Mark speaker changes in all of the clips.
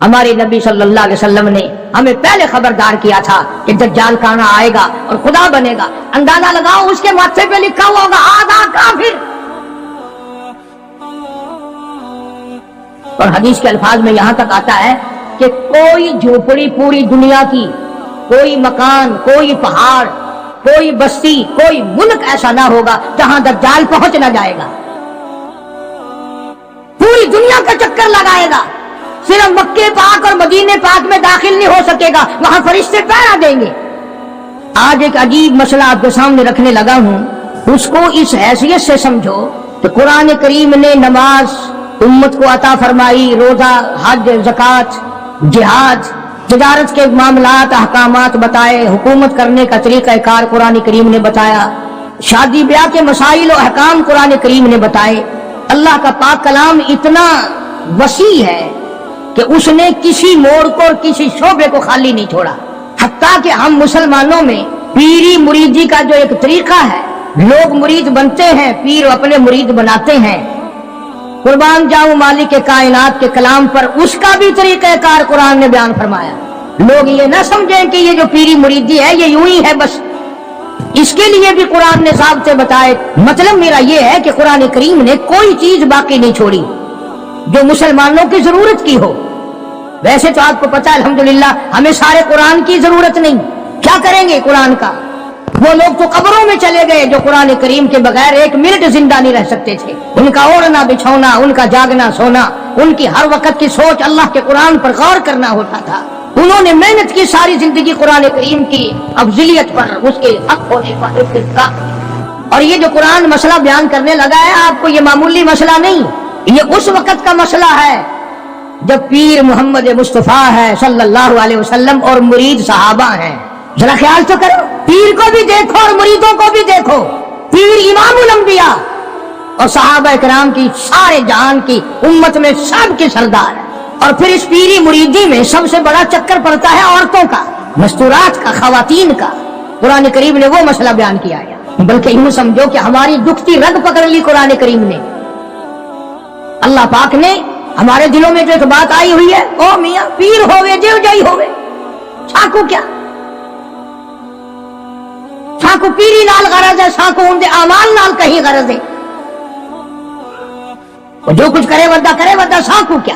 Speaker 1: ہمارے نبی صلی اللہ علیہ وسلم نے ہمیں پہلے خبردار کیا تھا کہ دجال کہاں آئے گا اور خدا بنے گا. اندازہ لگاؤ اس کے ماتھے پہ لکھا ہوا ہوگا آدھا کافر. اور حدیث کے الفاظ میں یہاں تک آتا ہے کہ کوئی جھوپڑی پوری دنیا کی، کوئی مکان، کوئی پہاڑ، کوئی بستی، کوئی ملک ایسا نہ ہوگا جہاں دجال پہنچ نہ جائے گا. پوری دنیا کا چکر لگائے گا، صرف مکے پاک اور مدینے پاک میں داخل نہیں ہو سکے گا، وہاں فرشتے پہرا دیں گے. آج ایک عجیب مسئلہ آپ کے سامنے رکھنے لگا ہوں، اس کو اس حیثیت سے سمجھو کہ قرآن کریم نے نماز امت کو عطا فرمائی، روزہ، حج، زکوٰۃ، جہاد، تجارت کے معاملات، احکامات بتائے، حکومت کرنے کا طریقہ کار قرآن کریم نے بتایا، شادی بیاہ کے مسائل و احکام قرآن کریم نے بتائے. اللہ کا پاک کلام اتنا وسیع ہے کہ اس نے کسی موڑ کو اور کسی شعبے کو خالی نہیں چھوڑا. حتیٰ کہ ہم مسلمانوں میں پیری مریدی کا جو ایک طریقہ ہے، لوگ مرید بنتے ہیں، پیر اپنے مرید بناتے ہیں. قربان جاؤں مالک کائنات کے کلام پر، اس کا بھی طریقہ کار قرآن نے بیان فرمایا. لوگ یہ نہ سمجھیں کہ یہ جو پیری مریدی ہے یہ یوں ہی ہے بس، اس کے لیے بھی قرآن نے ضابطے بتائے. مطلب میرا یہ ہے کہ قرآن کریم نے کوئی چیز باقی نہیں چھوڑی جو مسلمانوں کی ضرورت کی ہو. ویسے تو آپ کو پتا ہے الحمدللہ ہمیں سارے قرآن کی ضرورت نہیں، کیا کریں گے قرآن کا؟ وہ لوگ تو قبروں میں چلے گئے جو قرآن کریم کے بغیر ایک منٹ زندہ نہیں رہ سکتے تھے. ان کا اوڑھنا بچھونا، ان کا جاگنا سونا، ان کی ہر وقت کی سوچ اللہ کے قرآن پر غور کرنا ہوتا تھا. انہوں نے محنت کی ساری زندگی قرآن کریم کی افضلیت پر، اس کے حق ہونے پر. اور یہ جو قرآن مسئلہ بیان کرنے لگا ہے آپ کو، یہ معمولی مسئلہ نہیں، یہ اس وقت کا مسئلہ ہے جب پیر محمد مصطفیٰ ہے صلی اللہ علیہ وسلم اور مرید صحابہ ہیں. ذرا خیال تو کرو، پیر کو بھی دیکھو اور مریدوں کو بھی دیکھو. پیر امام الانبیاء اور صحابہ کرام کی سارے جہان کی امت میں سب کے سردار ہے. اور پھر اس پیری مریدی میں سب سے بڑا چکر پڑتا ہے عورتوں کا، مستورات کا، خواتین کا. قرآن کریم نے وہ مسئلہ بیان کیا ہے، بلکہ یوں سمجھو کہ ہماری دکھتی رگ پکڑ لی قرآن کریم نے. اللہ پاک نے ہمارے دلوں میں جو ایک بات آئی ہوئی ہے، او میاں پیر ہوئے جو جائی ہوئے، ساکو کیا؟ ساکو پیری نال غرض ہے، ساکو ان دے اعمال نال کہیں غرض ہے. جو کچھ کرے ودا ساکو کیا؟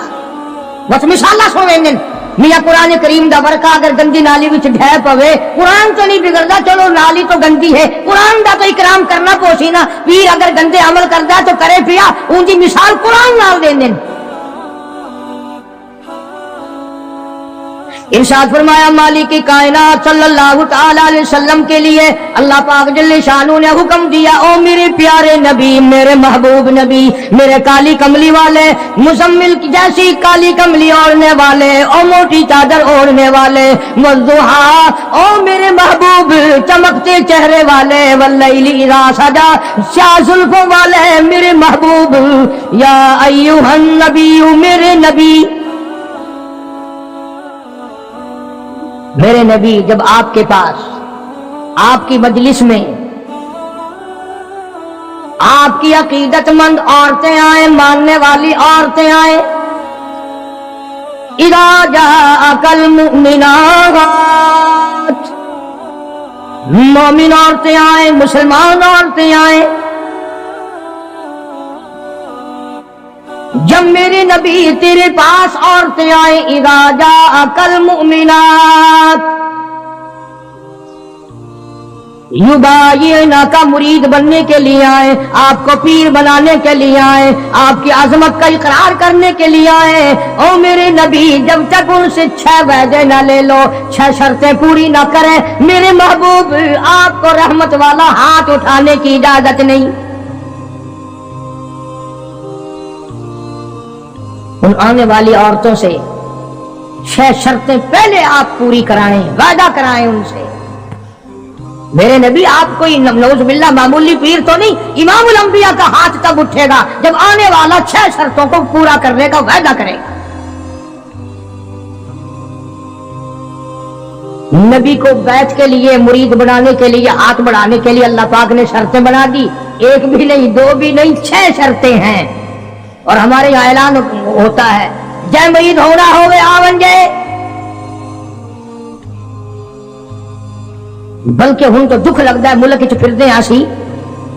Speaker 1: بس مثالہ سویں دن میاں قرآن کریم دا ورکا اگر گندی نالی وچ ڈھے پوے، قرآن تو نہیں بگڑدا، چلو نالی تو گندی ہے، قرآن دا تو اکرام کرنا پوچھینا. پیر اگر گندے عمل کردا تو کرے پیا، ان دی مثال قرآن نال دین دن. ارشاد فرمایا مالک کائنات صلی اللہ تعالی علیہ وسلم کے لیے اللہ پاک جل شانہ نے حکم دیا، او میرے پیارے نبی، میرے محبوب نبی، میرے کالی کملی والے، مزمل کی جیسی کالی کملی اوڑھنے والے، او موٹی چادر اوڑھنے والے، والضحیٰ، او میرے محبوب چمکتے چہرے والے، واللیل اذا سجا، سیاہ زلفوں والے میرے محبوب، یا ایھا النبی، میرے نبی. میرے نبی جب آپ کے پاس، آپ کی مجلس میں آپ کی عقیدت مند عورتیں آئیں، ماننے والی عورتیں آئیں، اذا جاءک المؤمنات، مومن عورتیں آئیں، مسلمان عورتیں آئیں. جب میرے نبی تیرے پاس عورتیں آئیں، اذا جاءک المؤمنات یبایعنک، مرید بننے کے لیے آئے، آپ کو پیر بنانے کے لیے آئے، آپ کی عظمت کا اقرار کرنے کے لیے آئے. او میرے نبی جب تک ان سے 6 وعدے نہ لے لو، 6 شرطیں پوری نہ کریں، میرے محبوب آپ کو رحمت والا ہاتھ اٹھانے کی اجازت نہیں. ان آنے والی عورتوں سے 6 شرطیں پہلے آپ پوری کرائیں، وعدہ کرائیں ان سے. میرے نبی آپ کوئی نعوذ باللہ معمولی پیر تو نہیں، امام الانبیاء کا ہاتھ تب اٹھے گا جب آنے والا 6 شرطوں کو پورا کرنے کا وعدہ کرے گا. نبی کو بیعت کے لیے، مرید بنانے کے لیے، ہاتھ بڑھانے کے لیے اللہ پاک نے شرطیں بنا دی. 1 بھی نہیں، 2 بھی نہیں، 6 شرطیں ہیں. اور ہمارے یہاں اعلان ہوتا ہے، جے مرید ہونا ہوئے آون बल्कि हूं तो दुख लगता है मुल्क च फिरदे आसी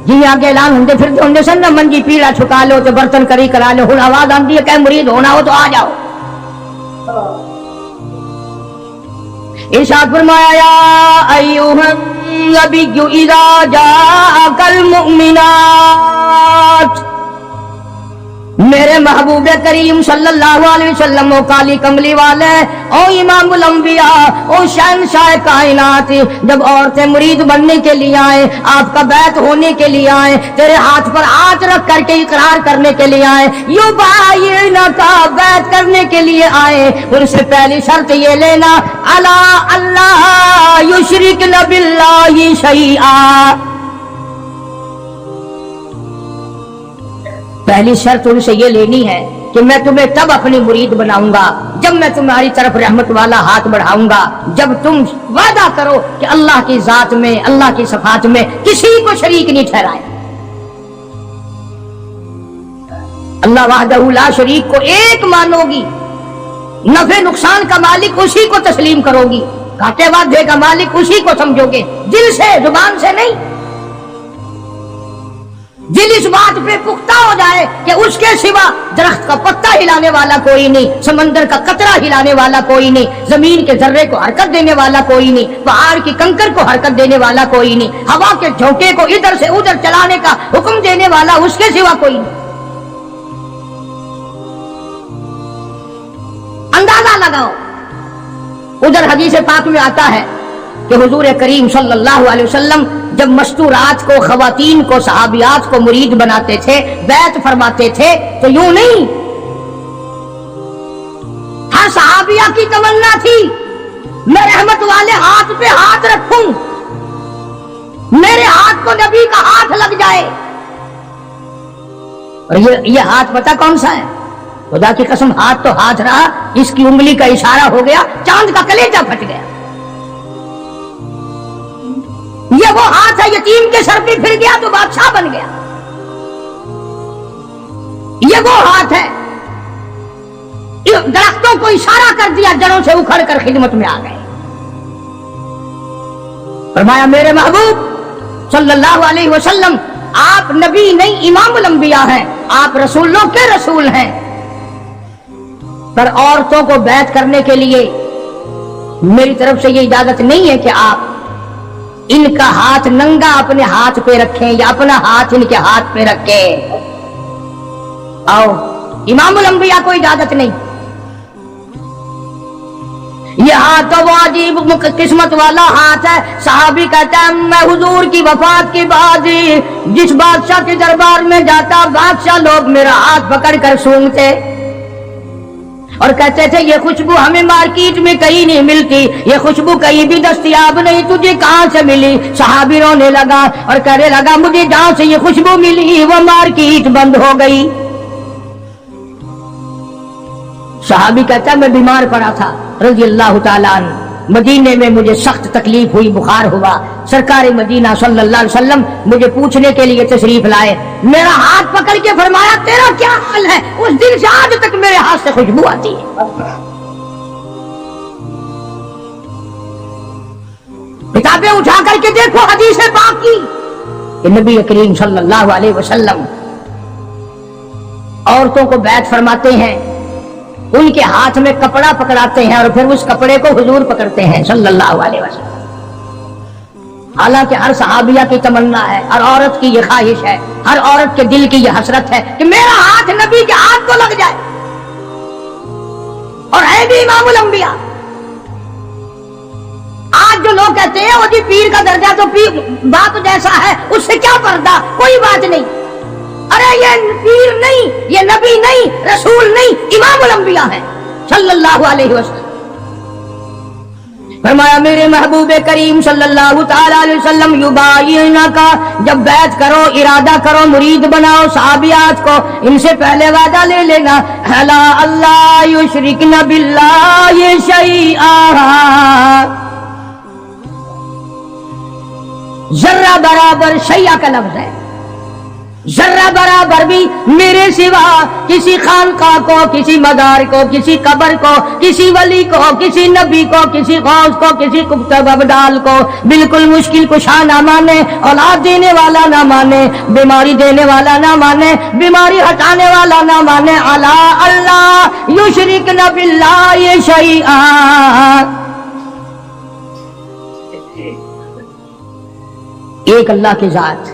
Speaker 1: जी आगे ऐलान होंगे फिरदे होंगे सन ना मंजी पीड़ा छुका लो तो बर्तन करी करा लो हुण आवाज आती है कह मुरीद होना हो तो आ जाओ। इरशाद फरमाया या अय्युहन नबिय्यु इज़ा जाअकल मुमिनात, मेरे महबूब करीम सल्लल्लाहु अलैहि वसल्लम ओ काली कमली वाले ओ इमामुल अंबिया ओ शहंशाह कायनात, जब औरतें मुरीद बनने के लिए आए, आपका बैत होने के लिए आए, तेरे हाथ पर हाथ रख करके इकरार करने के लिए आए, युबायिना का बैत करने के लिए आए, उनसे पहली शर्त ये लेना अला अल्लाह युशरिकन बिल्लाहि शैआ, पहली शर्त उनसे ये लेनी है कि मैं तुम्हें तब अपनी मुरीद बनाऊंगा जब मैं तुम्हारी तरफ रहमत वाला हाथ बढ़ाऊंगा, जब तुम वादा करो कि अल्लाह की जात में अल्लाह की सफात में किसी को शरीक नहीं ठहराए। अल्लाह वहदहू ला शरीक को एक मानोगी, नफे नुकसान का मालिक उसी को तस्लीम करोगी, घाटे वादे का मालिक उसी को समझोगे, दिल से जुबान से नहीं। दिल इस बात पे पुख्ता हो जाए कि उसके सिवा दरख्त का पत्ता हिलाने वाला कोई नहीं, समंदर का कतरा हिलाने वाला कोई नहीं, जमीन के जर्रे को हरकत देने वाला कोई नहीं, पहाड़ की कंकर को हरकत देने वाला कोई नहीं, हवा के झोंके को इधर से उधर चलाने का हुक्म देने वाला उसके सिवा कोई नहीं। अंदाजा लगाओ। उधर हदीस पाक में आता है कि हुजूर करीम सल्लल्लाहु अलैहि वसल्लम जब मस्तूरात को, खवातीन को, सहाबियात को मुरीद बनाते थे, बैत फरमाते थे, तो यूं नहीं, हर सहाबिया की तमन्ना थी मैं रहमत वाले हाथ पे हाथ रखूं, मेरे हाथ को नबी का हाथ लग जाए। और ये हाथ पता कौन सा है? खुदा की कसम हाथ तो हाथ रहा, इसकी उंगली का इशारा हो गया, चांद का कलेजा फट गया। ये वो हाथ है यतीम के सर पे फिर गया तो बादशाह बन गया। ये वो हाथ है दरख्तों को इशारा कर दिया, जड़ों से उखड़ कर खिदमत में आ गए। फरमाया मेरे महबूब सल्लल्लाहु अलैहि वसल्लम आप नबी नहीं इमामुल अंबिया हैं, आप रसूलों के रसूल हैं, पर औरतों को बैत करने के लिए मेरी तरफ से ये इजाजत नहीं है कि आप इनका हाथ नंगा अपने हाथ पे रखें या अपना हाथ इनके हाथ पे रखें। आओ, इमामुल अंबिया को इजाजत नहीं। यह हाथ तो वो अजीब किस्मत वाला हाथ है। सहाबी कहता है मैं हुजूर की वफात के बाद जिस बादशाह के दरबार में जाता, बादशाह लोग मेरा हाथ पकड़ कर सूंघते और कहते थे ये खुशबू हमें मार्केट में कहीं नहीं मिलती, ये खुशबू कहीं भी दस्तयाब नहीं, तुझे कहां से मिली? सहाबी रोने लगा और कहने लगा मुझे जहां से ये खुशबू मिली वो मार्केट बंद हो गई। सहाबी कहता मैं बीमार पड़ा था रज़ी अल्लाह ताला अन्हु, मदीने में मुझे सख्त तकलीफ हुई, बुखार हुआ, सरकार मदीना सल्लल्लाहु अलैहि वसल्लम मुझे पूछने के लिए तशरीफ लाए, मेरा हाथ पकड़ के फरमाया तेरा क्या हाल है? उस दिन से आज तक मेरे हाथ से खुशबू आती है। किताबें उठा करके देखो हदीस पाक की, नबी करीम सल्लल्लाहु अलैहि वसल्लम औरतों को बैत फरमाते हैं, उनके हाथ में कपड़ा पकड़ाते हैं और फिर उस कपड़े को हुजूर पकड़ते हैं सल्लल्लाहु अलैहि वसल्लम। हालांकि हर सहाबिया की तमन्ना है, हर औरत की ये ख्वाहिश है, हर औरत के दिल की ये हसरत है कि मेरा हाथ नबी के हाथ को लग जाए। और है भी इमामुल अंबिया। आज जो लोग कहते हैं वो जी पीर का दर्जा तो पीर बाप जैसा है, उससे क्या पर्दा, कोई बात नहीं। अरे ये पीर नहीं, ये नबी नहीं, रसूल नहीं, इमामुल अंबिया है सल्लल्लाहु अलैहि वसल्लम। फरमाया मेरे महबूब करीम सल्लल्लाहु ताला अलैहि वसल्लम युबायिना का, जब बैत करो, इरादा करो, मुरीद बनाओ सहाबियात को, इनसे पहले वादा ले लेना अला अल्लाह युशरिकना बिल्लाहि शैआ, जर्रा बराबर शैया का लफ्ज है। ذرہ برابر بھی میرے سوا کسی خانقاہ کو، کسی مزار کو، کسی قبر کو، کسی ولی کو، کسی نبی کو، کسی غوث کو، کسی کتب ابدال کو بالکل مشکل کشا نہ مانے، اولاد دینے والا نہ مانے، بیماری دینے والا نہ مانے، بیماری ہٹانے والا نہ مانے، الا اللہ یشرکن باللہ شیئا، ایک اللہ کی ذات۔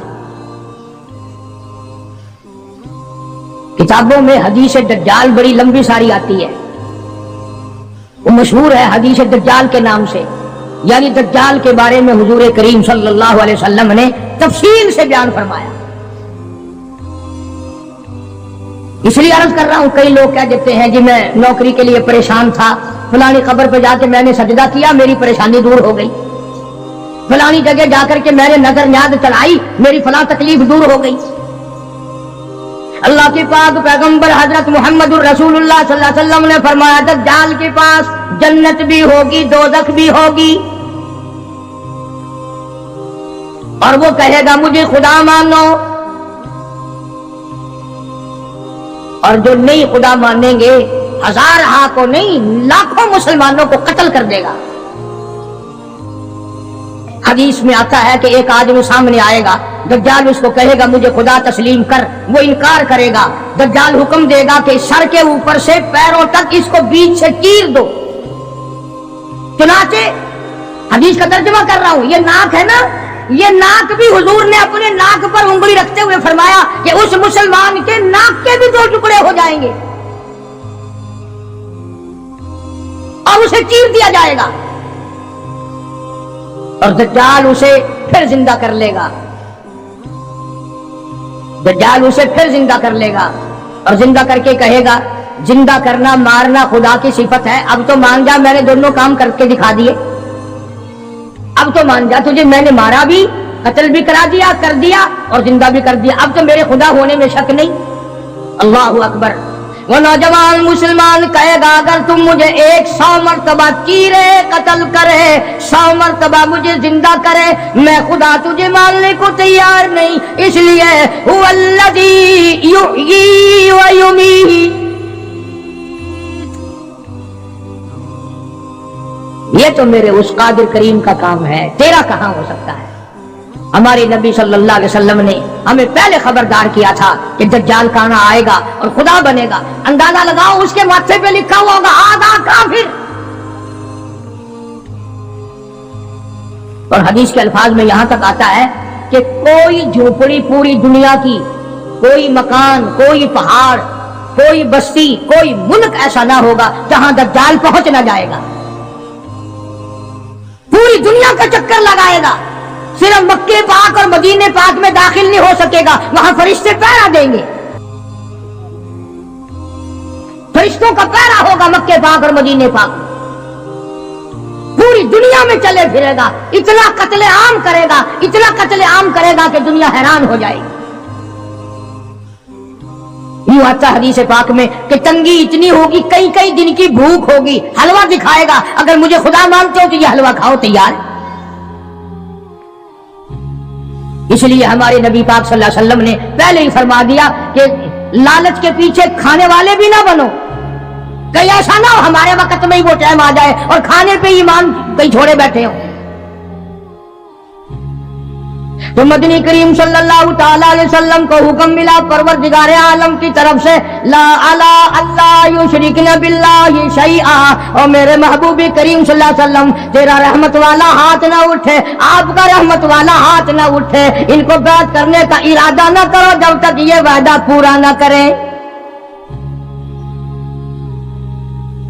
Speaker 1: کتابوں میں حدیث دجال بڑی لمبی ساری آتی ہے، وہ مشہور ہے حدیث دجال کے نام سے، یعنی دجال کے بارے میں حضور کریم صلی اللہ علیہ وسلم نے تفصیل سے بیان فرمایا۔ اس لیے عرض کر رہا ہوں، کئی لوگ کہہ دیتے ہیں جی میں نوکری کے لیے پریشان تھا، فلانی قبر پہ جا کے میں نے سجدہ کیا، میری پریشانی دور ہو گئی، فلانی جگہ جا کر کے میں نے نظر نیاز چڑھائی، میری فلاں تکلیف دور ہو گئی۔ اللہ کے پاک پیغمبر حضرت محمد الرسول اللہ صلی اللہ علیہ وسلم نے فرمایا دجال کے پاس جنت بھی ہوگی، دوزخ بھی ہوگی، اور وہ کہے گا مجھے خدا مانو، اور جو نہیں خدا مانیں گے ہزار کو نہیں لاکھوں مسلمانوں کو قتل کر دے گا۔ حدیث میں آتا ہے کہ ایک آدمی سامنے آئے گا، دجال اس کو کہے گا مجھے خدا تسلیم کر، وہ انکار کرے گا، دجال حکم دے گا کہ سر کے اوپر سے پیروں تک اس کو بیچ سے چیر دو۔ چنانچہ حدیث کا ترجمہ کر رہا ہوں، یہ ناک ہے نا، یہ ناک بھی حضور نے اپنے ناک پر انگلی رکھتے ہوئے فرمایا کہ اس مسلمان کے ناک کے بھی 2 ٹکڑے ہو جائیں گے اور اسے چیر دیا جائے گا، اور دجال اسے پھر زندہ کر لے گا، دجال اسے پھر زندہ کر لے گا، اور زندہ کر کے کہے گا زندہ کرنا مارنا خدا کی صفت ہے، اب تو مان جا میں نے دونوں کام کر کے دکھا دیے، اب تو مان جا تجھے میں نے مارا بھی، قتل بھی کرا دیا، کر دیا اور زندہ بھی کر دیا، اب تو میرے خدا ہونے میں شک نہیں۔ اللہ اکبر۔ وہ نوجوان مسلمان کہے گا اگر تم مجھے 100 مرتبہ چیرے قتل کرے، 100 مرتبہ مجھے زندہ کرے، میں خدا تجھے ماننے کو تیار نہیں، اس لیے هو الذی یحیی و یمیت، یہ تو میرے اس قادر کریم کا کام ہے، تیرا کہاں ہو سکتا ہے۔ ہمارے نبی صلی اللہ علیہ وسلم نے ہمیں پہلے خبردار کیا تھا کہ دجال کہاں آئے گا اور خدا بنے گا، اندازہ لگاؤ اس کے ماتھے پہ لکھا ہوا ہوگا آدھا کافر، اور حدیث کے الفاظ میں یہاں تک آتا ہے کہ کوئی جھوپڑی پوری دنیا کی، کوئی مکان، کوئی پہاڑ، کوئی بستی، کوئی ملک ایسا نہ ہوگا جہاں دجال پہنچ نہ جائے گا، پوری دنیا کا چکر لگائے گا، صرف مکے پاک اور مدینے پاک میں داخل نہیں ہو سکے گا، وہاں فرشتے پہرا دیں گے، فرشتوں کا پہرا ہوگا مکے پاک اور مدینے پاک میں، پوری دنیا میں چلے پھرے گا، اتنا قتل عام کرے گا، اتنا قتل عام کرے گا کہ دنیا حیران ہو جائے گی۔ یوں آتا حدیث پاک میں کہ تنگی اتنی ہوگی، کئی کئی دن کی بھوک ہوگی، حلوہ دکھائے گا، اگر مجھے خدا مانتے ہو تو یہ حلوہ کھاؤ، تیار۔ اس لیے ہمارے نبی پاک صلی اللہ علیہ وسلم نے پہلے ہی فرما دیا کہ لالچ کے پیچھے کھانے والے بھی نہ بنو، کہیں ایسا نہ ہو ہمارے وقت میں ہی وہ ٹائم آ جائے اور کھانے پہ ایمان کہیں چھوڑے بیٹھے ہو۔ تو مدنی کریم صلی اللہ تعالی علیہ وسلم کو حکم ملا پروردگار عالم کی طرف سے لا الا اللہ یشرکن باللہ شیئا، اور میرے محبوب کریم صلی اللہ علیہ وسلم تیرا رحمت والا ہاتھ نہ اٹھے، آپ کا رحمت والا ہاتھ نہ اٹھے، ان کو بیعت کرنے کا ارادہ نہ کرو جب تک یہ وعدہ پورا نہ کریں،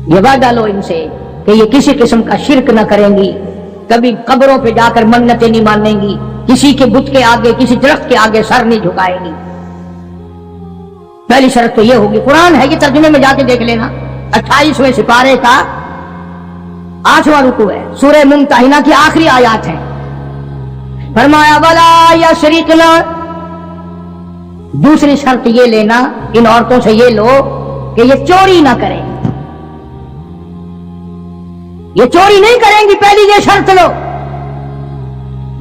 Speaker 1: یہ وعدہ لو ان سے کہ یہ کسی قسم کا شرک نہ کریں گی، کبھی قبروں پہ جا کر منتیں نہیں مانیں گی، کسی کے بت کے آگے، کسی درخت کے آگے سر نہیں جھکائے گی۔ پہلی شرط تو یہ ہوگی، قرآن ہے یہ ترجمے میں جا کے دیکھ لینا، 28ویں سپارے کا 8واں رکوع ہے، سورہ ممتحنہ کی آخری آیات ہیں۔ فرمایا ولا یسرقن، دوسری شرط یہ لینا ان عورتوں سے، یہ لو کہ یہ چوری نہ کریں، یہ چوری نہیں کریں گی، پہلی یہ شرط لو۔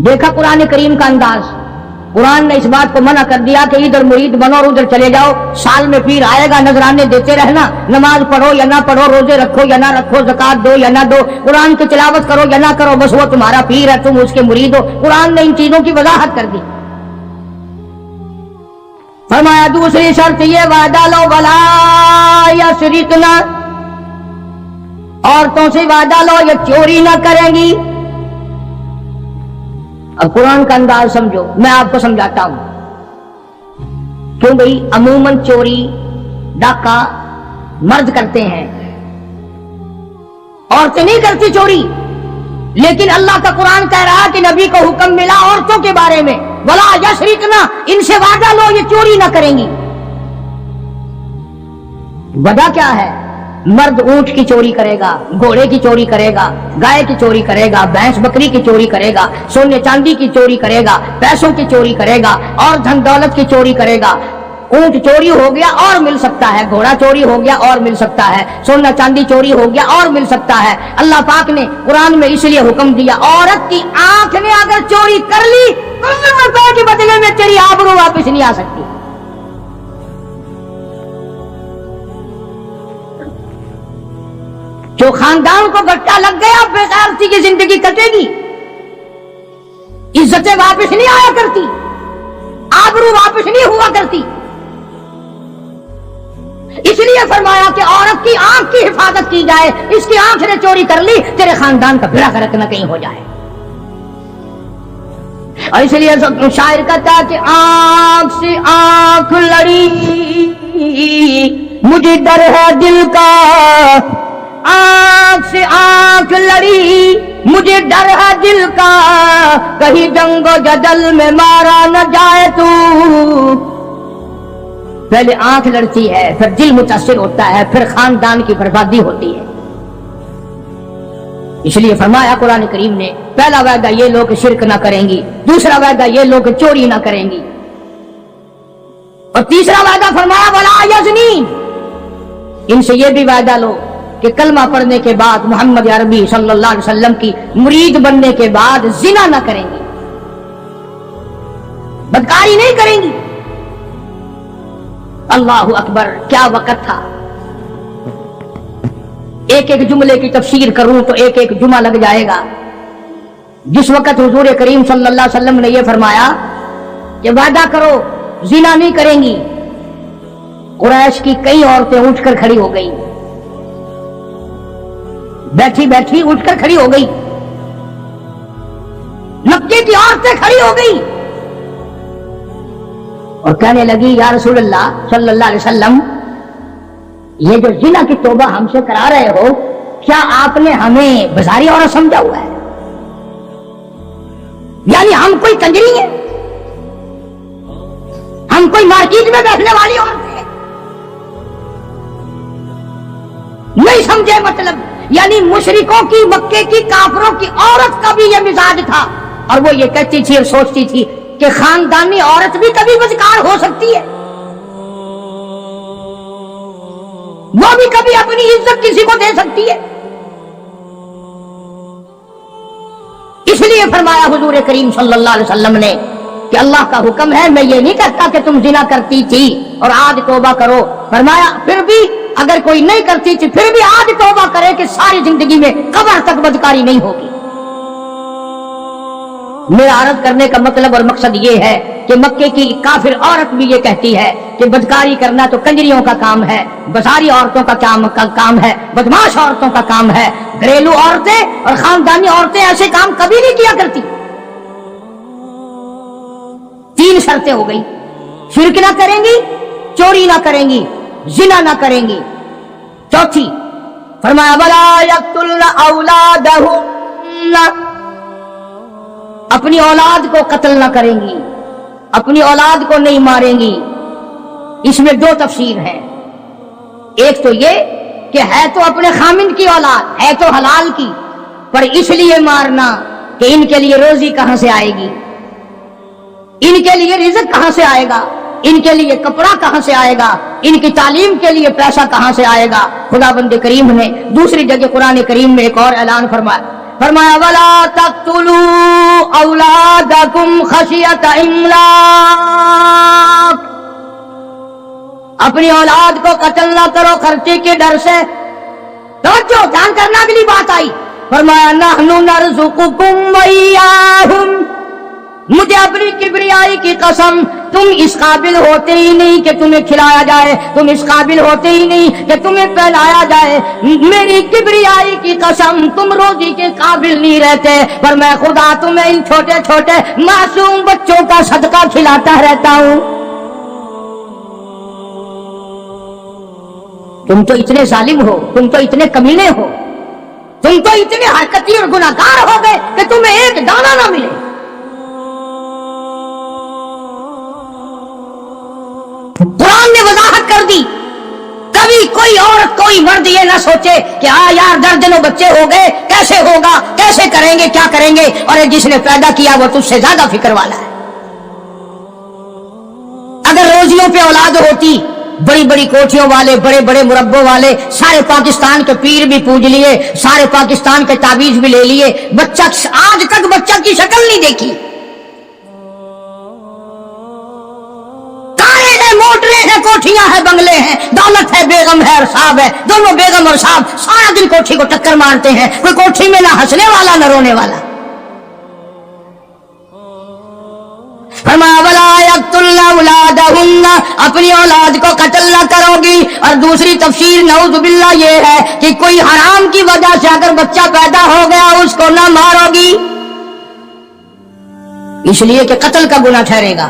Speaker 1: دیکھا قرآن کریم کا انداز، कुरान ने इस बात को मना कर दिया कि इधर मुरीद बनो और उधर चले जाओ, साल में पीर आएगा, नजराने देते रहना, नमाज पढ़ो या ना पढ़ो, रोजे रखो या ना रखो, ज़कात दो या ना दो, कुरान की तिलावत करो या ना करो, बस वो तुम्हारा पीर है, तुम उसके मुरीद हो। कुरान ने इन चीजों की वजाहत कर दी। फरमाया दूसरी शर्त ये, वादा लो वला यशरिकना, औरतों से वादा लो ये चोरी ना करेंगी। अब कुरान का अंदाज समझो, मैं आपको समझाता हूं। क्यों भाई, अमूमन चोरी डाका मर्द करते हैं, औरतें नहीं करती चोरी। लेकिन अल्लाह का कुरान कह रहा है कि नबी को हुक्म मिला औरतों के बारे में, वला यशरिकना, इनसे वादा लो ये चोरी ना करेंगी। वजह क्या है? मर्द ऊंट की चोरी करेगा, घोड़े की चोरी करेगा, गाय की चोरी करेगा, भैंस बकरी की चोरी करेगा, सोने चांदी की चोरी करेगा, पैसों की चोरी करेगा और धन दौलत की चोरी करेगा। ऊंट चोरी हो गया और मिल सकता है, घोड़ा चोरी हो गया और मिल सकता है, सोना चांदी चोरी हो गया और मिल सकता है। अल्लाह पाक ने कुरान में इसलिए हुक्म दिया, औरत की आंख ने अगर चोरी कर ली तो रुपए के बदले में तेरी आबरू वापस नहीं आ सकती। जो खानदान को गट्टा लग गया, बेगैरती की जिंदगी कटेगी, इज्जतें वापस नहीं आया करती, आबरू वापस नहीं हुआ करती। इसलिए फरमाया कि औरत की आंख की हिफाजत की जाए, इसकी आंख ने चोरी कर ली, तेरे खानदान का बेड़ा गर्क न कहीं हो जाए। और इसलिए शायर कहता है कि आंख से आंख लड़ी मुझे डर है दिल का, आंख से आंख लड़ी मुझे डर है दिल का, कहीं जंगो जदल में मारा न जाए तू। पहले आंख लड़ती है, फिर दिल मुतासिर होता है, फिर खानदान की बर्बादी होती है। इसलिए फरमाया कुरान करीम ने, पहला वादा ये लोग शिरक ना करेंगी, दूसरा वादा ये लोग चोरी ना करेंगी, और तीसरा वादा फरमाया वला यज़नीन, इनसे ये भी वादा लो कि कलमा पढ़ने के बाद, मोहम्मद अरबी सल्लल्लाहु अलैहि वसल्लम की मुरीद बनने के बाद जिना ना करेंगी, बदकारी नहीं करेंगी। अल्लाहु अकबर, क्या वक़्त था। एक एक जुमले की तफसीर करूं तो एक एक जुमा लग जाएगा। जिस वक़्त हुजूर करीम सल्लल्लाहु अलैहि वसल्लम ने यह फरमाया कि वादा करो जिना नहीं करेंगी, कुरैश की कई औरतें उठकर खड़ी हो गई, बैठी बैठी उठकर खड़ी हो गई, मक्के की औरतें खड़ी हो गई और कहने लगी, या रसूल अल्लाह सल्लल्लाहु अलैहि वसल्लम, ये जो जिना की तौबा हमसे करा रहे हो, क्या आपने हमें बाजारी औरत समझा हुआ है? यानी हम कोई कंजरी है, हम कोई मार्केट में बैठने वाली औरत है? नहीं समझे मतलब। यानी मुशरिकों की, मक्के की, काफरों की औरत का भी यह मिजाज था, और वो ये कहती थी और सोचती थी कि खानदानी औरत भी कभी बदकार हो सकती है, वो भी कभी अपनी इज्जत किसी को दे सकती है। इसलिए फरमाया हुजूर करीम सल्लल्लाहु अलैहि वसल्लम ने कि अल्लाह का हुक्म है, मैं ये नहीं कहता कि तुम जिना करती थी और आज तौबा करो। फरमाया फिर भी अगर कोई नहीं करती थी फिर भी आज तौबा करे कि सारी जिंदगी में कब्र तक बदकारी नहीं होगी। मेरा अर्ज करने का मतलब और मकसद ये है कि मक्के की काफिर औरत भी ये कहती है कि बदकारी करना तो कंजरियों का काम है, बसारी औरतों का काम है, बदमाश औरतों का काम है। घरेलू औरतें और खानदानी औरतें ऐसे काम कभी नहीं किया करती। 3 शर्तें हो गई, शिरक ना करेंगी, चोरी ना करेंगी, जिना ना करेंगी। चौथी फरमाया वला यक़्तुलना औलादहुन्ना, अपनी औलाद को कत्ल ना करेंगी, अपनी औलाद को नहीं मारेंगी। इसमें 2 तफसीर है। एक तो ये कि है तो अपने खामिन की औलाद, है तो हलाल की, पर इसलिए मारना कि इनके लिए रोजी कहां से आएगी, इनके लिए रिज़्क़ कहां से आएगा, इनके लिए कपड़ा कहां से आएगा, इनकी तालीम के लिए पैसा कहां से आएगा। खुदाबंद करीम ने दूसरी जगह कुरान करीम में एक और ऐलान फरमाया, فرمایا ولا تقتلوا اولادکم خشیۃ املاق، اپنی اولاد کو قتل نہ کرو خرچے کے ڈر سے۔ توجہ، جان کرنا اگلی بات آئی، فرمایا نحن نرزقکم وإیاہم، مجھے اپنی کبریائی کی قسم، تم اس قابل ہوتے ہی نہیں کہ تمہیں کھلایا جائے، تم اس قابل ہوتے ہی نہیں کہ تمہیں پہنایا جائے، میری کبریائی کی قسم تم روزی کے قابل نہیں رہتے، پر میں خدا تمہیں ان چھوٹے چھوٹے معصوم بچوں کا صدقہ کھلاتا رہتا ہوں۔ تم تو اتنے ظالم ہو، تم تو اتنے کمینے ہو، تم تو اتنے حرکتی اور گناہگار ہو گئے کہ تمہیں ایک دانہ نہ ملے۔ قرآن نے وضاحت کر دی، کبھی کوئی عورت کوئی مرد یہ نہ سوچے کہ ہاں یار درجنوں بچے ہو گئے، کیسے ہوگا، کیسے کریں گے، کیا کریں گے، اور جس نے پیدا کیا وہ تجھ سے زیادہ فکر والا ہے۔ اگر روزیوں پہ اولاد ہوتی، بڑی بڑی کوٹھیوں والے، بڑے بڑے مربوں والے، سارے پاکستان کے پیر بھی پوج لیے، سارے پاکستان کے تعویذ بھی لے لیے، بچہ آج تک بچہ کی شکل نہیں دیکھی، موٹریں ہیں، کوٹھیاں ہیں، بنگلے ہیں، دولت ہے، بیگم ہے اور صاحب ہے، دونوں بیگم اور صاحب سارا دن کوٹھی کو ٹکر مارتے ہیں، کوئی کوٹھی میں نہ ہنسنے والا نہ رونے والا۔ فرمایا ولا یقتلن اولادہن، اپنی اولاد کو قتل نہ کرو گی۔ اور دوسری تفسیر نعوذ باللہ یہ ہے کہ کوئی حرام کی وجہ سے اگر بچہ پیدا ہو گیا اس کو نہ مارو گی، اس لیے کہ قتل کا گناہ ٹھہرے گا۔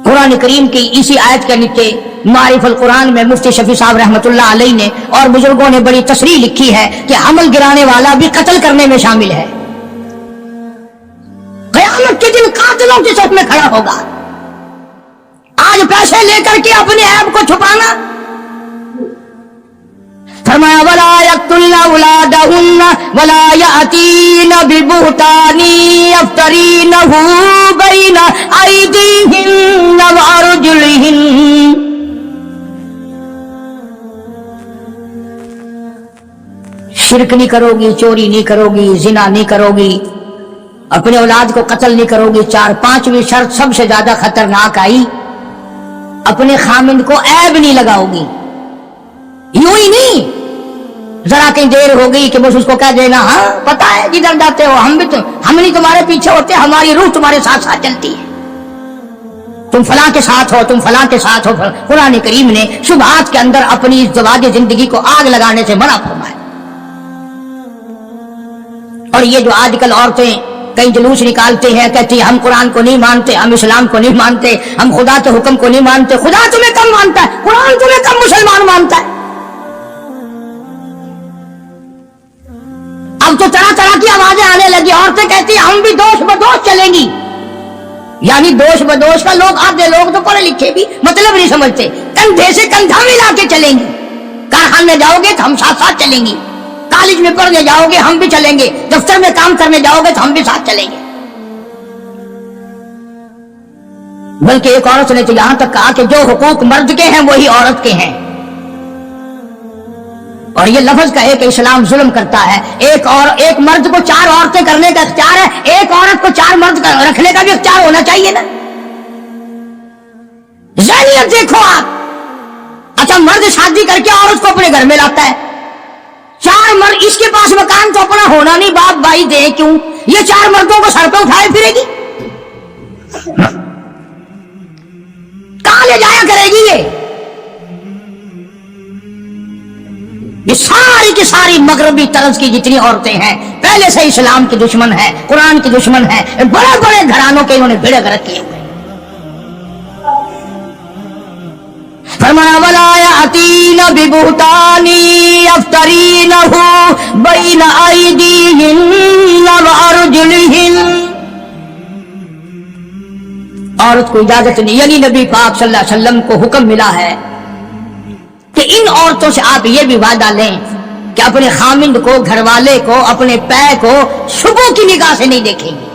Speaker 1: قرآن کریم کی اسی آیت کے نیچے معارف القرآن میں مفتی شفیع صاحب رحمۃ اللہ علیہ نے اور بزرگوں نے بڑی تصریح لکھی ہے کہ حمل گرانے والا بھی قتل کرنے میں شامل ہے۔ قیامت کے دن قاتلوں کی صف میں کھڑا ہوگا۔ آج پیسے لے کر کے اپنے عیب کو چھپانا، فرمایا ولا یقتلن اولادہن ولا یأتین ببہتان یفترینہ بین ایدیہن وارجلہن، شرک نہیں کرو گی، چوری نہیں کرو گی، زنا نہیں کرو گی، اپنے اولاد کو قتل نہیں کرو گی۔ پانچویں شرط سب سے زیادہ خطرناک آئی، اپنے خامند کو عیب نہیں لگاؤ گی۔ یوں ہی نہیں ذرا کہیں دیر ہو گئی کہ بس اس کو کہہ دینا ہاں پتا ہے جدھر جاتے ہو ہم نہیں تمہارے پیچھے ہوتے، ہماری روح تمہارے ساتھ ساتھ چلتی ہے، تم فلاں کے ساتھ ہو، تم فلاں کے ساتھ ہو۔ قرآن کریم نے شبہات کے اندر اپنی ازدواج زندگی کو آگ لگانے سے منع فرمایا۔ اور یہ جو آج کل عورتیں کئی جلوس نکالتے ہیں، کہتی ہیں ہم قرآن کو نہیں مانتے، ہم اسلام کو نہیں مانتے، ہم خدا کے حکم کو نہیں مانتے۔ خدا تمہیں کم مانتا ہے، قرآن تمہیں کم مسلمان مانتا ہے۔ اب تو طرح طرح کی آوازیں آنے لگی، عورتیں کہتی ہیں ہم بھی دوش بدوش چلیں گی، یعنی دوش بدوش کا لوگ آدھے لوگ تو پڑھے لکھے بھی مطلب نہیں سمجھتے، کندھے سے کندھا ملا کے چلیں گی، کارخانے میں جاؤ گے تو ہم ساتھ ساتھ چلیں گی، کالج میں پڑھنے جاؤ گے ہم بھی چلیں گے، دفتر میں کام کرنے جاؤ گے تو ہم بھی ساتھ چلیں گے۔ بلکہ ایک عورت نے تو یہاں تک کہا کہ جو حقوق مرد کے ہیں وہی عورت کے ہیں، اور یہ لفظ کہے کہ اسلام ظلم کرتا ہے، ایک مرد کو 4 عورتیں کرنے کا اختیار ہے، ایک عورت کو 4 مرد رکھنے کا بھی اختیار ہونا چاہیے نا۔ ذہنیت دیکھو آپ، اچھا مرد شادی کر کے عورت کو اپنے گھر میں لاتا ہے، 4 مرد، اس کے پاس مکان تو اپنا ہونا نہیں، باپ بھائی دے کیوں، یہ 4 مردوں کو سر پہ اٹھائے پھرے گی، کہاں لے جایا کرے گی؟ یہ ساری کی ساری مغربی طرز کی جتنی عورتیں ہیں پہلے سے اسلام کی دشمن ہیں، قرآن کی دشمن ہیں، بڑے بڑے گھرانوں کے انہوں نے بھیڑے گرک کیے ہوئے۔ فرمایا ولا یأتین ببہتان یفترینہ بین ایدیہن وارجلہن، عورت کو اجازت نہیں، یعنی نبی پاک صلی اللہ علیہ وسلم کو حکم ملا ہے کہ ان عورتوں سے آپ یہ بھی وعدہ لیں کہ اپنے خامند کو، گھر والے کو، اپنے پے کو شبوں کی نگاہ سے نہیں دیکھیں گے،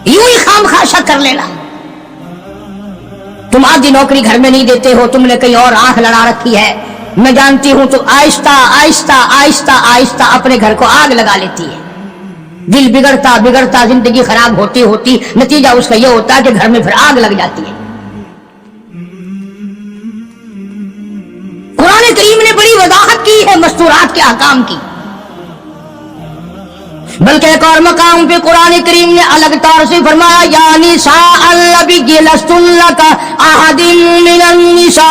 Speaker 1: یوں ہی خام خواہ کر لینا۔ تم آدھی نوکری گھر میں نہیں دیتے ہو، تم نے کہیں اور آنکھ لڑا رکھی ہے، मैं जानती हूं तो आहिस्ता आहिस्ता आहिस्ता आहिस्ता अपने घर को आग लगा लेती है। दिल बिगड़ता बिगड़ता जिंदगी खराब होती होती नतीजा उसका यह होता है कि घर में फिर आग लग जाती है। कुरान करीम ने बड़ी वजाहत की है मस्तूरात के अहकाम की, बल्कि एक और मकाम पे कुरान करीम ने अलग तौर से फरमाया, या निसा अल्लबी लस्तुल्लका अहदिन मिनन निसा,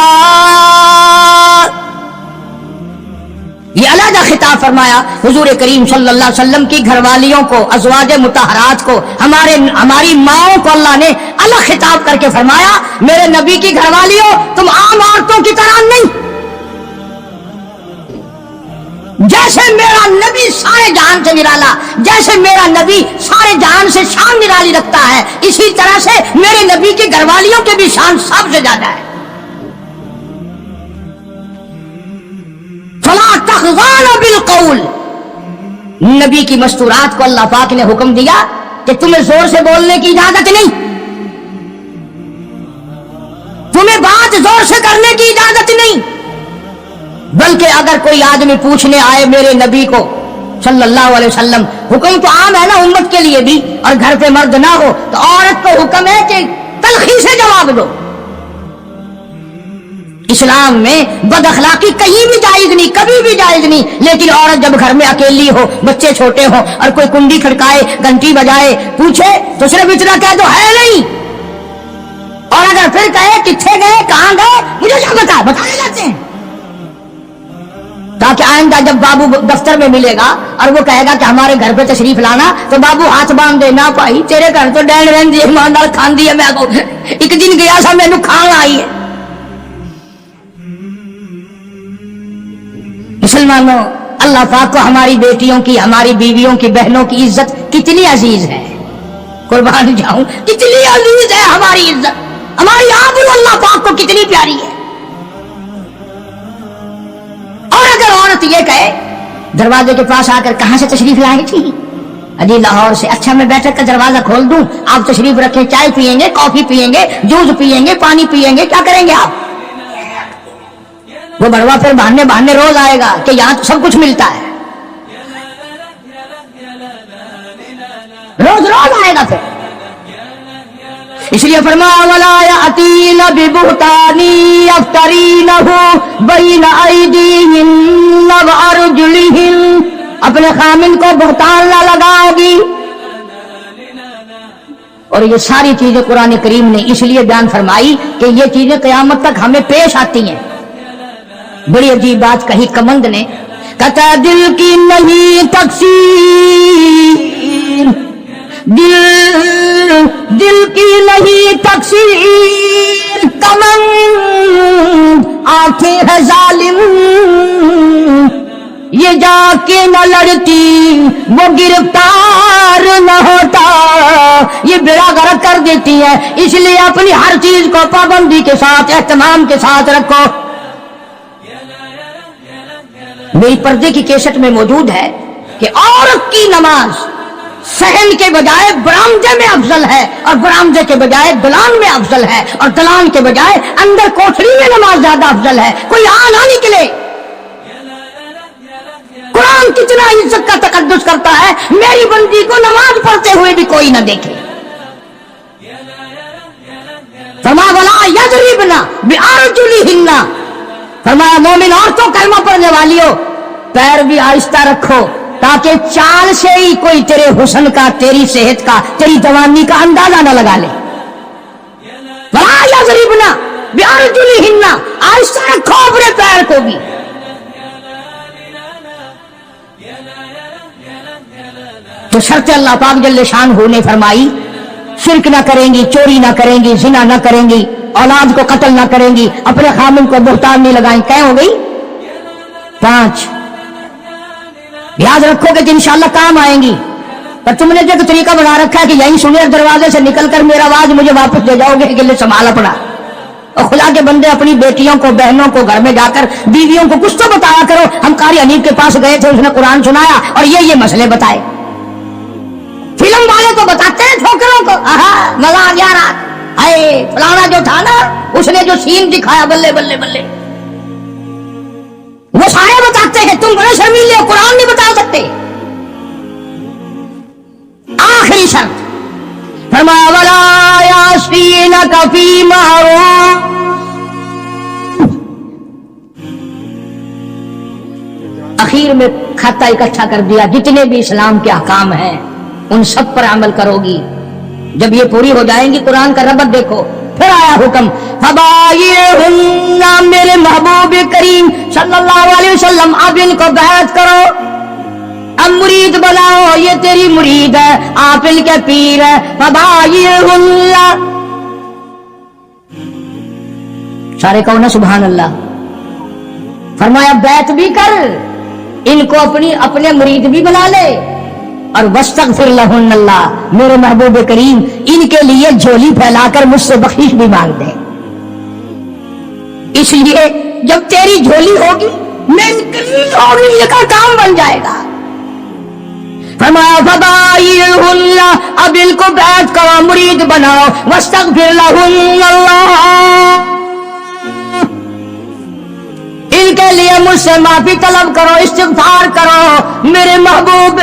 Speaker 1: ये अलग खिताब फरमाया हुजूर करीम सल्लल्लाहु अलैहि वसल्लम की घरवालियों को, अज़वाज मुतहरात को, हमारी माओं को अल्लाह ने अलग खिताब करके फरमाया, मेरे नबी की घरवालियों तुम आम औरतों की तरह नहीं, जैसे मेरा नबी सारे जहान से निराला, जैसे मेरा नबी सारे जहान से शान निराली रखता है, इसी तरह से मेरे नबी की घरवालियों के भी शान सबसे ज्यादा है। फला तख़ज़ाना बिलक़ौल, नबी की मस्तूरात को अल्लाह पाक ने हुक्म दिया कि तुम्हें जोर से बोलने की इजाजत नहीं, तुम्हें बात जोर से करने की इजाजत नहीं, बल्कि अगर कोई आदमी पूछने आए मेरे नबी को सल्लल्लाहु अलैहि वसल्लम, हुक्म तो आम है ना उम्मत के लिए भी, और घर पे मर्द ना हो तो औरत को हुक्म है कि तलखी से जवाब दो। इस्लाम में बदअखलाकी कहीं भी जायज नहीं, कभी भी जायज नहीं, लेकिन औरत जब घर में अकेली हो, बच्चे छोटे हो और कोई कुंडी खड़काए, घंटी बजाए, पूछे तो सिर्फ इतना कह दो है नहीं, और अगर फिर कहे किथे गए कहां गए मुझे क्या बताने जाते हैं, ताकि आइंदा जब बाबू दफ्तर में मिलेगा और वो कहेगा कि हमारे घर पे तशरीफ लाना, तो बाबू हाथ बांध देना, भाई तेरे घर तो डैन रहन दी ईमानदार खान दी है, मैं को एक दिन गया सा मैनू खान आई है। मुसलमानों, अल्लाह पाक को हमारी बेटियों की, हमारी बीवियों की, बहनों की इज्जत कितनी अजीज है, कुर्बान जाऊं कितनी अजीज है हमारी इज्जत, हमारी आबरू अल्लाह पाक को कितनी प्यारी है। और अगर औरत ये कहे दरवाजे के पास आकर कहां से तशरीफ लाई थी, अजी लाहौर से, अच्छा मैं बैठक का दरवाजा खोल दूं, आप तशरीफ रखें, चाय पियेंगे, कॉफी पियेंगे, जूस पियेंगे, पानी पियेंगे, क्या करेंगे आप? वो बड़वा फिर बहाने रोज आएगा कि यहां तो सब कुछ मिलता है, रोज आएगा फिर। इसलिए फरमाया वला यातीना बिबुहतानी अफ्तरीनहु बैन अयदीहिन्ना व अर्जुलिहिन, अपने खामिन को बुहतान ना लगाओगी। और ये सारी चीजें कुरान करीम ने इसलिए बयान फरमाई कि ये चीजें क़यामत तक हमें पेश आती हैं। बड़ी अजीब बात कही कमंद ने, कहता दिल की नहीं तकसीर, दिल की नहीं तकसीर, कमंद आंखें है जालिम, ये जाके न लड़ती वो गिरफ्तार न होता, ये बेड़ा गर्क कर देती है। इसलिए अपनी हर चीज को पाबंदी के साथ, एहतमाम के साथ रखो। मेरी पर्दे की केसट में मौजूद है कि औरत की नमाज सहन के बजाय बरामदे में अफजल है, और बरामदे के बजाय दलान में अफजल है, और दलान के बजाय अंदर कोठरी में नमाज ज्यादा अफजल है। कोई ना निकले। कुरान कितना इज्जत का तकद्दुस करता है, मेरी बंदी को नमाज पढ़ते हुए भी कोई ना देखे। फरमाया वला यज़रिबना बिअरजुलिहिन्ना, फरमाया मोमिन औरतों कलमा पढ़ने वालियों पैर भी आहिस्ता रखो, ताकि चाल से ही कोई तेरे हुस्न का, तेरी सेहत का, तेरी जवानी का अंदाजा न लगा ले। वला यज़रिबना बिअरजुलिहिन्ना, आहिस्ता रखो अपने पैर को भी। तो शर्त अल्लाह पाक जल्ले शान ने फरमाई, शिर्क ना करेंगी, चोरी ना करेंगी, जिना ना करेंगी, औलाद को कत्ल ना करेंगी, अपने खामिन को बुहतान नहीं लगाएंगी। क्या हो गई? 5 याद रखोगे कि इंशाल्लाह काम आएंगी। पर तुमने जो तरीका बना रखा है कि यहीं सुने दरवाजे से निकलकर मेरा आवाज मुझे वापस दे जाओगे, गिले संभाल अपना। और खुदा के बंदे अपनी बेटियों को, बहनों को घर में जाकर बीवियों को कुछ तो बताया करो। हम कारी हनीफ के पास गए थे, उसने कुरान सुनाया और ये मसले बताए। फिल्म वाले तो बताते हैं ठोकरों को, मजा आ गया रात, फलाना जो था ना उसने जो सीन दिखाया, बल्ले बल्ले बल्ले। وہ سارے بتاتے ہیں، تم بڑے شرمیلے ہو، قرآن نہیں بتا سکتے۔ آخری شرط فرمایا ولا یعصینک فی معروف، اخیر میں کھاتا اکٹھا کر دیا، جتنے بھی اسلام کے احکام ہیں ان سب پر عمل کرو گی، جب یہ پوری ہو جائیں گی قرآن کا ربط دیکھو، پھر آیا حکم فبایعہن، میرے محبوب کریم صلی اللہ علیہ وسلم اب ان کو بیعت کرو، اب مرید بناؤ، یہ تیری مرید ہے، آپ ان کے پیر ہے، فبایعہن، سارے کہو نا سبحان اللہ۔ فرمایا بیعت بھی کر، ان کو اپنے مرید بھی بنا لے، اور واستغفر لہن اللہ، میرے محبوب کریم ان کے لیے جھولی پھیلا کر مجھ سے بخشش بھی مانگ دے، اس لیے جب تیری جھولی ہوگی میں ان کا کام بن جائے گا۔ فرمایا فبایعہن، اب ان کو بیعت کرو، مرید بناؤ، واستغفر لہن اللہ، ان کے لیے مجھ سے معافی طلب کرو، استغفار کرو، میرے محبوب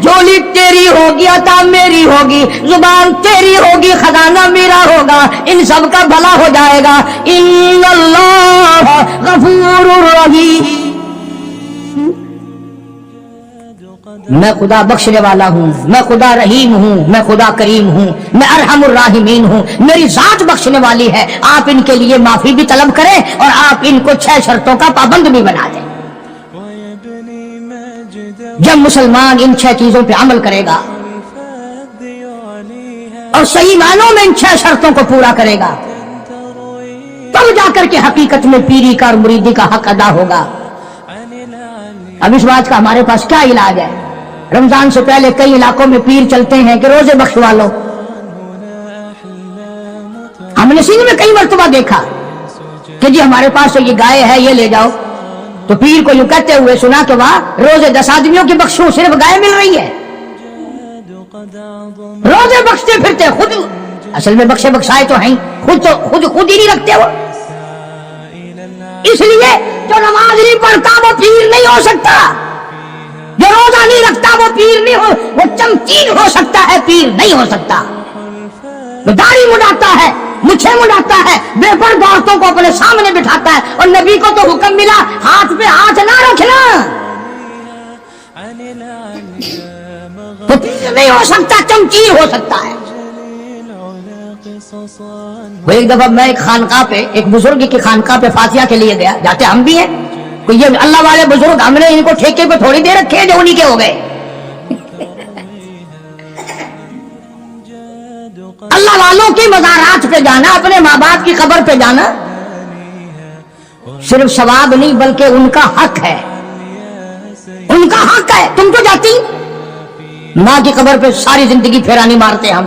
Speaker 1: جھولی تیری ہوگی، عطا میری ہوگی، زبان تیری ہوگی، خزانہ میرا ہوگا، ان سب کا بھلا ہو جائے گا۔ ان اللہ غفور رحیم، میں خدا بخشنے والا ہوں، میں خدا رحیم ہوں، میں خدا کریم ہوں، میں ارحم الراحمین ہوں، میری ذات بخشنے والی ہے۔ آپ ان کے لیے معافی بھی طلب کریں اور آپ ان کو 6 شرطوں کا پابند بھی بنا دیں۔ جب مسلمان ان 6 چیزوں پہ عمل کرے گا اور صحیح معنوں میں ان 6 شرطوں کو پورا کرے گا، تب جا کر کے حقیقت میں پیری کا اور مریدی کا حق ادا ہوگا۔ اب اس بات کا ہمارے پاس کیا علاج ہے؟ رمضان سے پہلے کئی علاقوں میں پیر چلتے ہیں کہ روزے بخشوا لو، ہم نے سندھ میں کئی مرتبہ دیکھا کہ جی ہمارے پاس یہ گائے ہے، یہ لے جاؤ، تو پیر کو یوں کہتے ہوئے سنا کہ واہ، روزے 10 آدمیوں کی بخشو، صرف گائے مل رہی ہے، روزے بخشتے پھرتے، خود اصل میں بخشے بخشائے تو ہیں، خود ہی نہیں رکھتے ہو، اس لیے جو نماز نہیں پڑھتا وہ پیر نہیں ہو سکتا، جو روزہ نہیں رکھتا وہ پیر نہیں ہو، وہ چمچین ہو سکتا ہے، پیر نہیں ہو سکتا۔ وہ داڑھی مڈاتا ہے، مچھے مڈاتا ہے، بے پردہ عورتوں کو اپنے سامنے بٹھاتا ہے، اور نبی کو تو حکم ملا ہاتھ پہ ہاتھ نہ رکھنا، وہ پیر نہیں ہو سکتا، چمچین ہو سکتا ہے۔ وہ ایک دفعہ میں ایک خانقاہ پہ، ایک بزرگ کی خانقاہ پہ فاتحہ کے لیے گیا، جاتے ہم بھی ہیں، کوئی یہ اللہ والے بزرگ ہم نے ان کو ٹھیکے پہ تھوڑی دے رکھے ہیں جو انہی کے ہو گئے، اللہ والوں کی مزارات پہ جانا، اپنے ماں باپ کی قبر پہ جانا صرف ثواب نہیں بلکہ ان کا حق ہے، ان کا حق ہے۔ تم تو جاتی ماں کی قبر پہ ساری زندگی پھیرا نہیں مارتے، ہم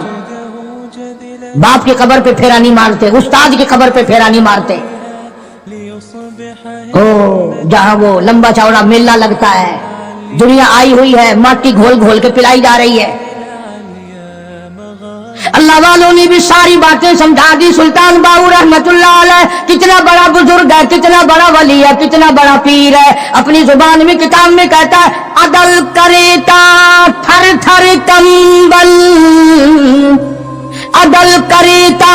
Speaker 1: باپ کی قبر پہ پھیرا نہیں مارتے، استاد کی قبر پہ پھیرا نہیں مارتے، جہاں وہ لمبا چوڑا میلہ لگتا ہے، دنیا آئی ہوئی ہے، ماٹی گھول گھول کے پلائی جا رہی ہے۔ اللہ والوں نے بھی ساری باتیں سمجھا دی۔ سلطان باہو رحمت اللہ علیہ کتنا بڑا بزرگ ہے، کتنا بڑا ولی ہے، کتنا بڑا پیر ہے، اپنی زبان میں کتاب میں کہتا ہے عدل کریتا تھر تھر کمبل، عدل کریتا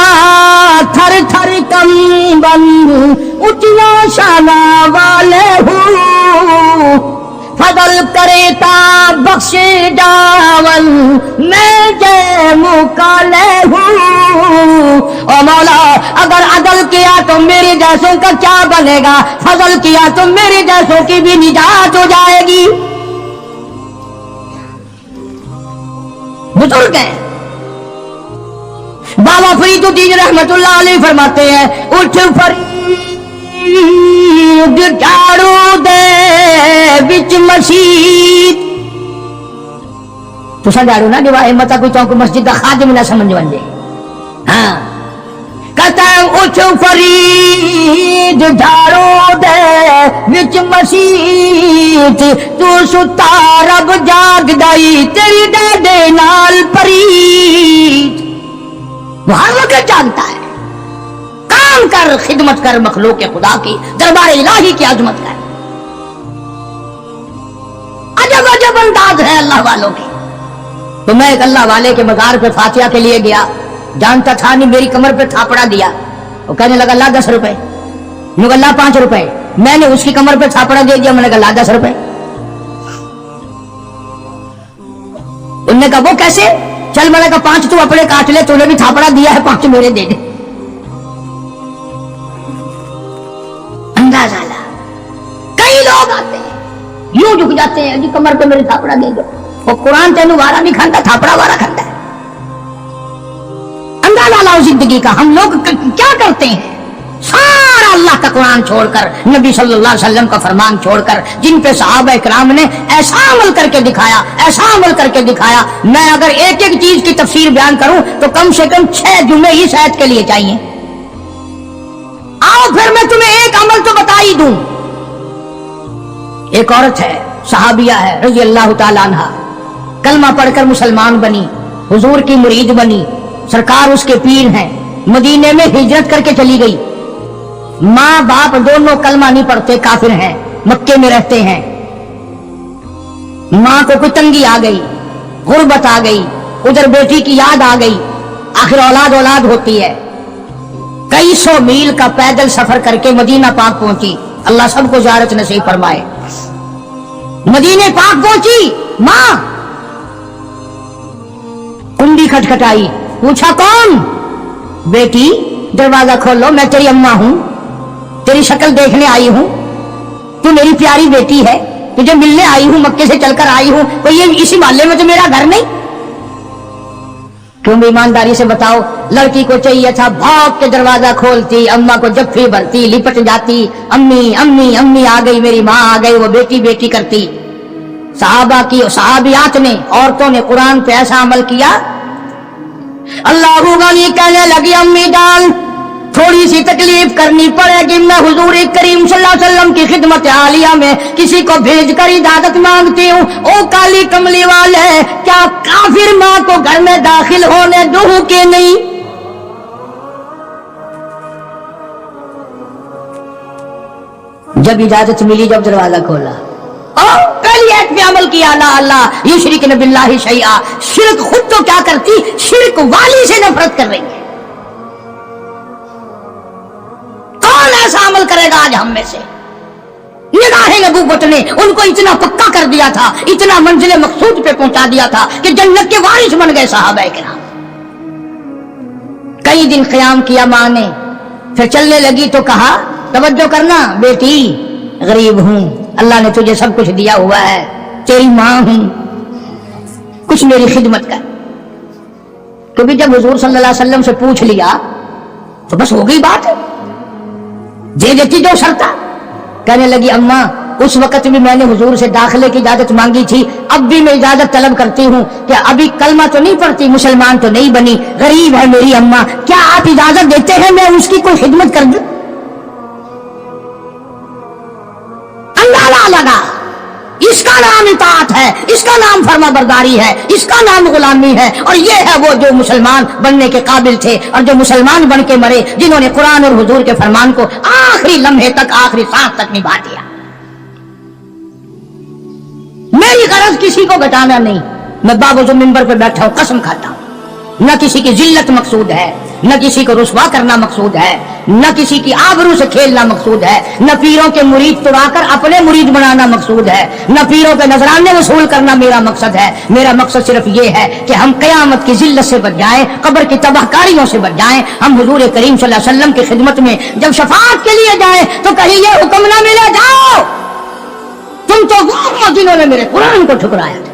Speaker 1: تھر تھر کمبل، اٹھنا شانہ والے ہوں، فضل کریتا بخش جاون، میں جے مکالے ہوں۔ او مولا اگر عدل کیا تو میرے جیسوں کا کیا بنے گا، فضل کیا تو میرے جیسوں کی بھی نجات ہو جائے گی۔ بزرگ ہیں بابا فرید الدین رحمت اللہ علیہ فرماتے ہیں اٹھ فرید جھاڑو دے بچ مسجد، تو سا جھاڑو نہ دیوا ہمتا کوئی چونک مسجد کا خادم نہ سمجھ بن جائے۔ ہاں کہتا ہے اٹھ فرید جھاڑو دے بچ مسجد، تو ستا رب جاگ دائی تیری ڈاڈے نال پرید، وہ ہر وقت جانتا ہے، کام کر، خدمت کر، مخلوق خدا کی، دربار الہی کی عظمت کر۔ अजब अजब अंदाज है अल्लाह वालों के। तो मैं एक अल्लाह वाले के मजार पे फातिहा के लिए गया, जानता था नहीं, मेरी कमर पे थापड़ा दिया। वो कहने लगा ला 10 रुपए, मुझे ला 5 रुपए। मैंने उसकी कमर पे थापड़ा दे दिया, मैंने कहा ला 10 रुपए। उनने कहा वो कैसे? चल, मैंने कहा 5 तू अपने काट ले, तूने भी थापड़ा दिया है, 5 मेरे दे दे। अंदाजा ला। कई लोग आते हैं यूं झुक जाते हैं, जी कमर पे मेरी थापड़ा दे दो। वो कुरान तेनू वारा नहीं खांदा, थापड़ा वारा खांदा है। अंदाजा लाओ जिंदगी का। हम लोग क्या करते हैं? सारा अल्लाह का कुरान छोड़कर, नबी सल्लल्लाहु अलैहि वसल्लम का फरमान छोड़कर, जिन पे सहाबा इकराम ने ऐसा अमल करके दिखाया, ऐसा अमल करके दिखाया। मैं अगर एक एक चीज की तफसीर बयान करूं तो कम से कम 6 जुमे इस आयत के लिए चाहिए। आओ फिर मैं तुम्हें एक अमल तो बता ही दूं। एक औरत है, सहाबिया है, रज़ी अल्लाह ताला अन्हा, कलमा पढ़कर मुसलमान बनी, हुजूर की मुरीद बनी, सरकार उसके पीर हैं, मदीने में हिजरत करके चली गई। माँ बाप दोनों कलमा नहीं पढ़ते, काफिर हैं, मक्के में रहते हैं। माँ को कोई तंगी आ गई, गुर्बत आ गई, उधर बेटी की याद आ गई। आखिर औलाद औलाद होती है। कई 100 मील का पैदल सफर करके मदीना पाक पहुंची। अल्लाह सबको ज़ियारत नसीब फरमाए। मदीने पाक पहुंची, मां कुंडी खटखटाई, पूछा कौन? बेटी दरवाजा खोलो, मैं तेरी अम्मा हूं, तेरी शक्ल देखने आई हूं, तू मेरी प्यारी बेटी है, तुझे मिलने आई हूं, मक्के से चलकर आई हूं, कोई ये इसी मोहल्ले में तो मेरा घर नहीं? क्यों? ईमानदारी से बताओ। लड़की को चाहिए था, भाग के दरवाजा खोलती, अम्मा को जफ्फी भरती, लिपट जाती, अम्मी अम्मी अम्मी आ गई, मेरी माँ आ गई, वो बेटी बेटी करती। सहाबा की सहाबियात ने, औरतों ने कुरान पे ऐसा अमल किया। अल्लाह गनी कहने लगी, अम्मी जान थोड़ी सी तकलीफ करनी पड़ेगी, मैं हुजूर करीम सल्लल्लाहु अलैहि वसल्लम की खिदमत आलिया में किसी को भेजकर इजाजत मांगती हूँ। ओ काली कमली वाले, क्या काफिर माँ को घर में दाखिल होने दूं कि नहीं? जब इजाजत मिली, जब दरवाजा खोला, पहली आयत पे अमल किया, ला अल्लाह युशरिकन बिल्लाहि शैआ। शिरक खुद तो क्या करती, शिरक वाली से नफरत कर रही है। कौन ऐसा अमल करेगा आज हम में से? निगाहे नबूवत ने उनको इतना पक्का कर दिया था, इतना मंजिल मकसूद पे पहुंचा दिया था कि जन्नत के वारिस बन गए सहाबा किराम। कई दिन क़याम किया मां ने, फिर चलने लगी तो कहा, तवज्जो करना बेटी, गरीब हूं, अल्लाह ने तुझे सब कुछ दिया हुआ है, तेरी मां हूं, कुछ मेरी खिदमत कर। क्योंकि जब हुजूर सल्लल्लाहु अलैहि वसल्लम से पूछ लिया तो बस हो गई बात, दे देती जो शर्ता। कहने लगी, अम्मा उस वक्त भी मैंने हुजूर से दाखिले की इजाजत मांगी थी, अब भी मैं इजाजत तलब करती हूँ कि अभी कलमा तो नहीं पढ़ती, मुसलमान तो नहीं बनी, गरीब है मेरी अम्मा, क्या आप इजाजत देते हैं मैं उसकी कोई खिदमत कर दूं? अंदाजा लगा, इसका नाम इताअत है, इसका नाम फर्माबरदारी है, इसका नाम गुलामी है। और ये है वो जो मुसलमान बनने के काबिल थे और जो मुसलमान बन के मरे, जिन्होंने कुरान और हुजूर के फरमान को आखिरी लम्हे तक, आखिरी सांस तक निभा दिया। मेरी गरज किसी को घटाना नहीं, मैं बाबूजो मिंबर पर बैठा हूं, कसम खाता हूं, न किसी की जिल्लत मकसूद है, न किसी को रुसवा करना मकसूद है, न किसी की आबरू से खेलना मकसूद है, न पीरों के मुरीद तुड़ाकर अपने मुरीद बनाना मकसूद है, न पीरों के नजराने वसूल करना मेरा मकसद है। मेरा मकसद सिर्फ ये है कि हम कयामत की जिल्लत से बच जाएं, कब्र की तबाहकारियों से बच जाएं। हम हुजूर करीम सल्लल्लाहु अलैहि वसल्लम की खिदमत में जब शफाअत के लिए जाएं तो कहीं ये हुक्म ना मिले, जाओ तुम तो वो हो जिन्होंने मेरे कुरान को ठुकराया था।